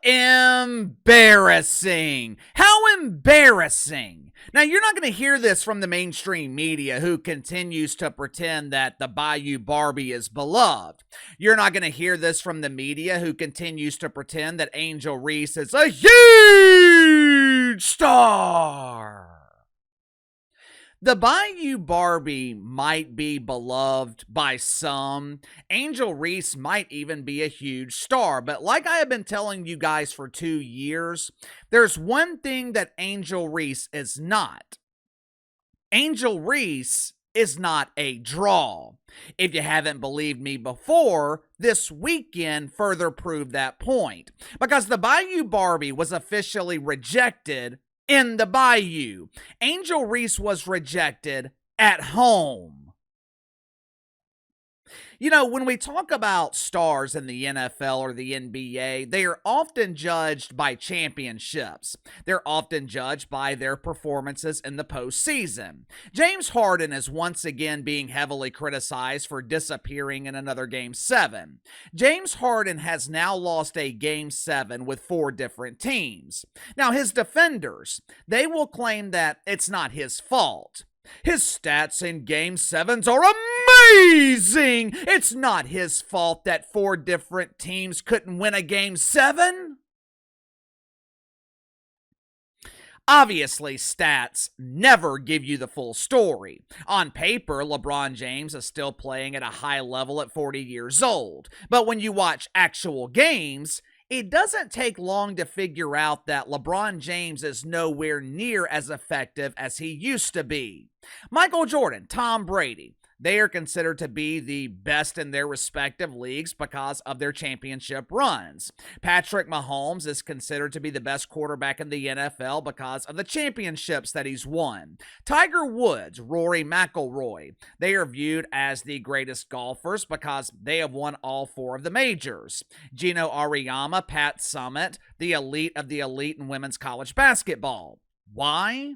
How embarrassing. How embarrassing. Now, you're not going to hear this from the mainstream media who continues to pretend that the Bayou Barbie is beloved. You're not going to hear this from the media who continues to pretend that Angel Reese is a huge star. The Bayou Barbie might be beloved by some. Angel Reese might even be a huge star. But like I have been telling you guys for 2 years, there's one thing that Angel Reese is not. Angel Reese is not a draw. If you haven't believed me before, this weekend further proved that point. Because the Bayou Barbie was officially rejected in the Bayou. Angel Reese was rejected at home. You know, when we talk about stars in the NFL or the NBA, they are often judged by championships. They're often judged by their performances in the postseason. James Harden is once again being heavily criticized for disappearing in another Game 7. James Harden has now lost a Game 7 with 4 different teams. Now, his defenders, they will claim that it's not his fault. His stats in Game 7s are amazing! It's not his fault that 4 different teams couldn't win a Game 7. Obviously, stats never give you the full story. On paper, LeBron James is still playing at a high level at 40 years old. But when you watch actual games, it doesn't take long to figure out that LeBron James is nowhere near as effective as he used to be. Michael Jordan, Tom Brady, they are considered to be the best in their respective leagues because of their championship runs. Patrick Mahomes is considered to be the best quarterback in the NFL because of the championships that he's won. Tiger Woods, Rory McIlroy, they are viewed as the greatest golfers because they have won all 4 of the majors. Gino Auriemma, Pat Summitt, the elite of the elite in women's college basketball. Why?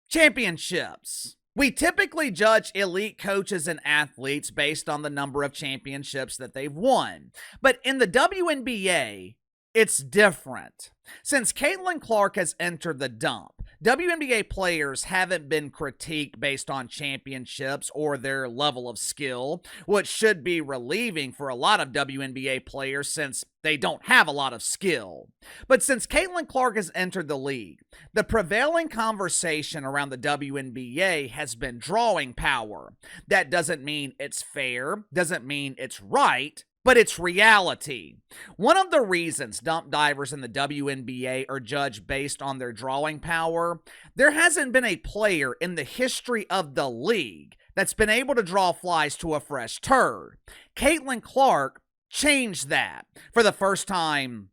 Championships. We typically judge elite coaches and athletes based on the number of championships that they've won. But in the WNBA, it's different. Since Caitlin Clark has entered the dump, WNBA players haven't been critiqued based on championships or their level of skill, which should be relieving for a lot of WNBA players since they don't have a lot of skill. But since Caitlin Clark has entered the league, the prevailing conversation around the WNBA has been drawing power. That doesn't mean it's fair, doesn't mean it's right, but it's reality. One of the reasons dump divers in the WNBA are judged based on their drawing power, there hasn't been a player in the history of the league that's been able to draw flies to a fresh turd. Caitlin Clark changed that. For the first time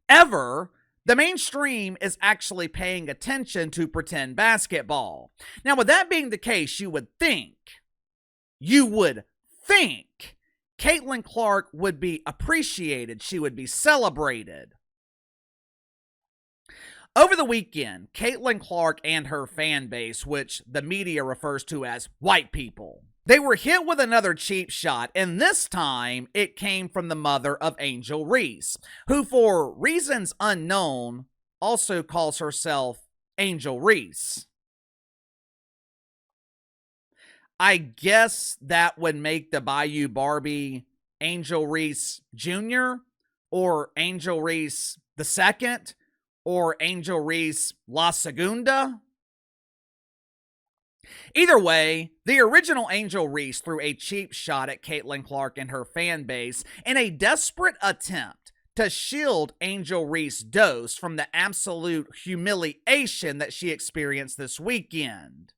ever, the mainstream is actually paying attention to pretend basketball. Now, with that being the case, you would think Caitlin Clark would be appreciated. She would be celebrated. Over the weekend, Caitlin Clark and her fan base, which the media refers to as white people, they were hit with another cheap shot, and this time it came from the mother of Angel Reese, who for reasons unknown also calls herself Angel Reese. I guess that would make the Bayou Barbie Angel Reese Jr. or Angel Reese II or Angel Reese La Segunda. Either way, the original Angel Reese threw a cheap shot at Caitlin Clark and her fan base in a desperate attempt to shield Angel Reese Dose from the absolute humiliation that she experienced this weekend.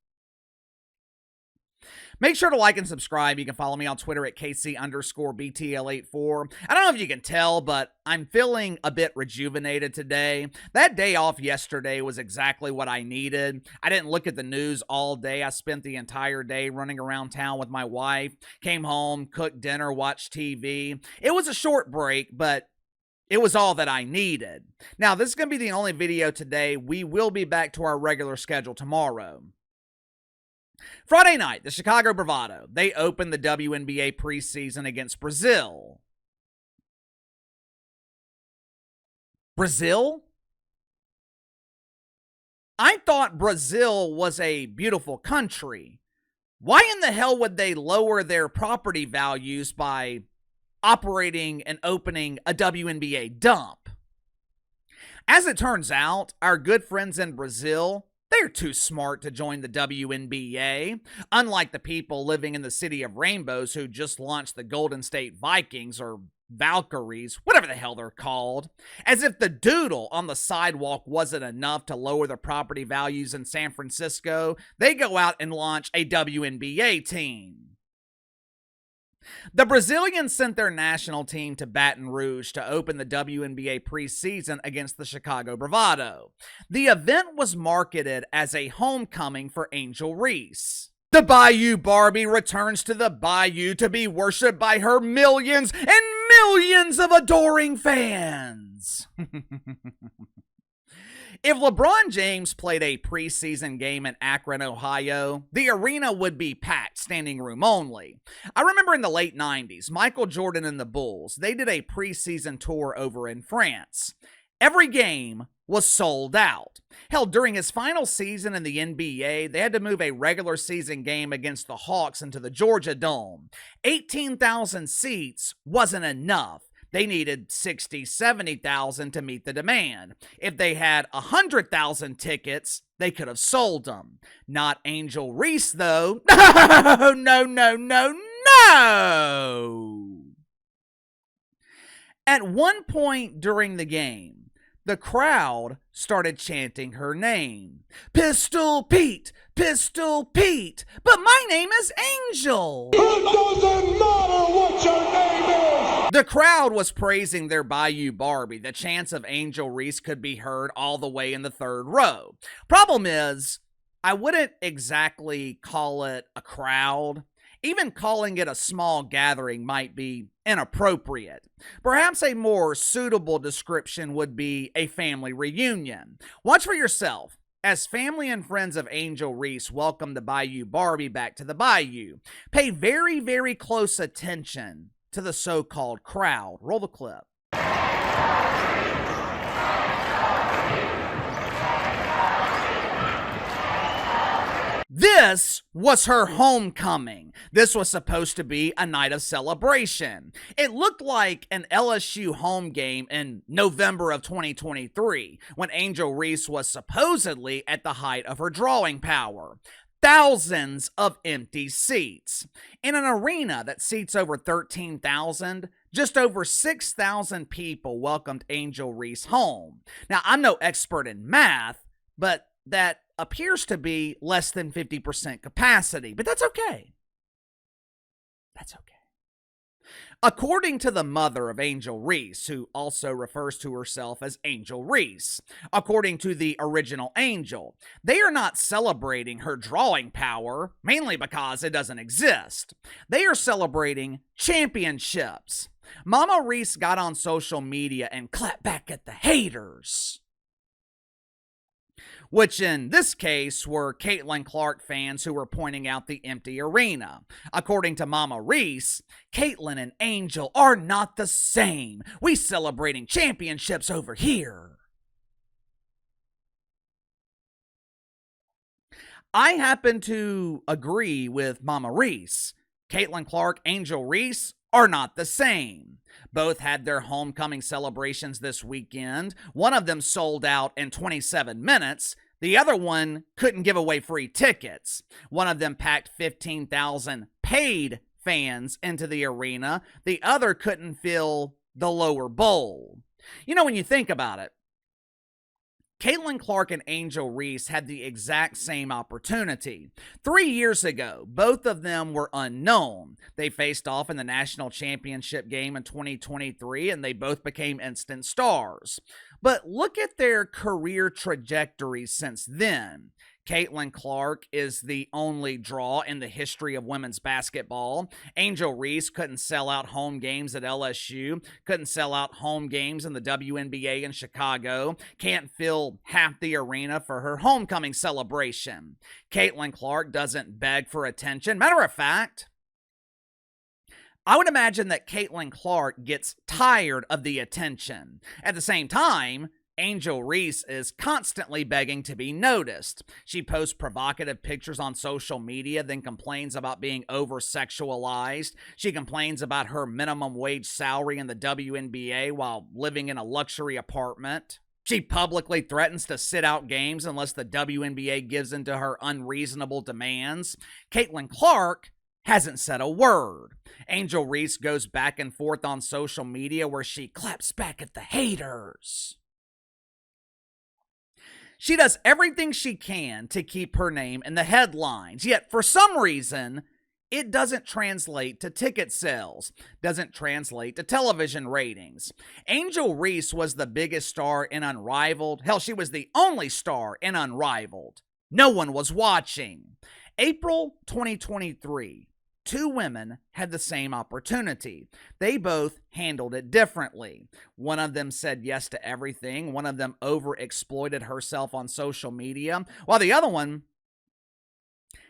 Make sure to like and subscribe. You can follow me on Twitter at KC_BTL84. I don't know if you can tell, but I'm feeling a bit rejuvenated today. That day off yesterday was exactly what I needed. I didn't look at the news all day. I spent the entire day running around town with my wife. Came home, cooked dinner, watched TV. It was a short break, but it was all that I needed. Now, this is going to be the only video today. We will be back to our regular schedule tomorrow. Friday night, the Chicago Bravado, they opened the WNBA preseason against Brazil. Brazil? I thought Brazil was a beautiful country. Why in the hell would they lower their property values by operating and opening a WNBA dump? As it turns out, our good friends in Brazil, they're too smart to join the WNBA, unlike the people living in the City of Rainbows who just launched the Golden State Vikings, or Valkyries, whatever the hell they're called. As if the doodle on the sidewalk wasn't enough to lower the property values in San Francisco, they go out and launch a WNBA team. The Brazilians sent their national team to Baton Rouge to open the WNBA preseason against the Chicago Bravado. The event was marketed as a homecoming for Angel Reese. The Bayou Barbie returns to the Bayou to be worshipped by her millions and millions of adoring fans. If LeBron James played a preseason game in Akron, Ohio, the arena would be packed, standing room only. I remember in the late 90s, Michael Jordan and the Bulls, they did a preseason tour over in France. Every game was sold out. Hell, during his final season in the NBA, they had to move a regular season game against the Hawks into the Georgia Dome. 18,000 seats wasn't enough. They needed 60, 70,000 to meet the demand. If they had 100,000 tickets, they could have sold them. Not Angel Reese, though. No. At one point during the game, the crowd started chanting her name. Pistol Pete, Pistol Pete, but my name is Angel. It doesn't matter what your name is. The crowd was praising their Bayou Barbie. The chants of Angel Reese could be heard all the way in the third row. Problem is, I wouldn't exactly call it a crowd. Even calling it a small gathering might be inappropriate. Perhaps a more suitable description would be a family reunion. Watch for yourself as family and friends of Angel Reese welcome the Bayou Barbie back to the Bayou. Pay very, very close attention to the so-called crowd. Roll the clip. This was her homecoming. This was supposed to be a night of celebration. It looked like an LSU home game in November of 2023, when Angel Reese was supposedly at the height of her drawing power. Thousands of empty seats. In an arena that seats over 13,000, just over 6,000 people welcomed Angel Reese home. Now, I'm no expert in math, but that appears to be less than 50% capacity, but that's okay. That's okay. According to the mother of Angel Reese, who also refers to herself as Angel Reese, according to the original Angel, they are not celebrating her drawing power, mainly because it doesn't exist. They are celebrating championships. Mama Reese got on social media and clapped back at the haters, which in this case were Caitlin Clark fans who were pointing out the empty arena. According to Mama Reese, Caitlin and Angel are not the same. We celebrating championships over here. I happen to agree with Mama Reese. Caitlin Clark, Angel Reese are not the same. Both had their homecoming celebrations this weekend. One of them sold out in 27 minutes. The other one couldn't give away free tickets. One of them packed 15,000 paid fans into the arena. The other couldn't fill the lower bowl. You know, when you think about it, Caitlin Clark and Angel Reese had the exact same opportunity. 3 years ago, both of them were unknown. They faced off in the national championship game in 2023, and they both became instant stars. But look at their career trajectories since then. Caitlin Clark is the only draw in the history of women's basketball. Angel Reese couldn't sell out home games at LSU, couldn't sell out home games in the WNBA in Chicago, can't fill half the arena for her homecoming celebration. Caitlin Clark doesn't beg for attention. Matter of fact, I would imagine that Caitlin Clark gets tired of the attention. At the same time, Angel Reese is constantly begging to be noticed. She posts provocative pictures on social media, then complains about being over-sexualized. She complains about her minimum wage salary in the WNBA while living in a luxury apartment. She publicly threatens to sit out games unless the WNBA gives in to her unreasonable demands. Caitlin Clark hasn't said a word. Angel Reese goes back and forth on social media where she claps back at the haters. She does everything she can to keep her name in the headlines, yet for some reason, it doesn't translate to ticket sales, doesn't translate to television ratings. Angel Reese was the biggest star in Unrivaled. Hell, she was the only star in Unrivaled. No one was watching. April 2023. Two women had the same opportunity. They both handled it differently. One of them said yes to everything. One of them overexploited herself on social media. While the other one,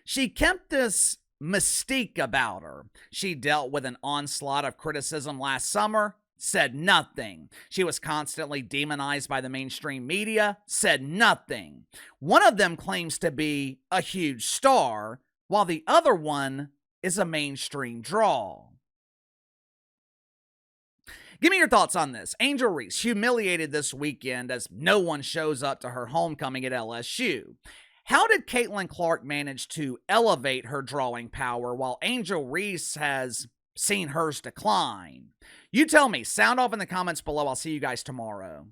she kept this mystique about her. She dealt with an onslaught of criticism last summer, said nothing. She was constantly demonized by the mainstream media, said nothing. One of them claims to be a huge star, while the other one is a mainstream draw. Give me your thoughts on this. Angel Reese humiliated this weekend as no one shows up to her homecoming at LSU. How did Caitlin Clark manage to elevate her drawing power while Angel Reese has seen hers decline? You tell me. Sound off in the comments below. I'll see you guys tomorrow.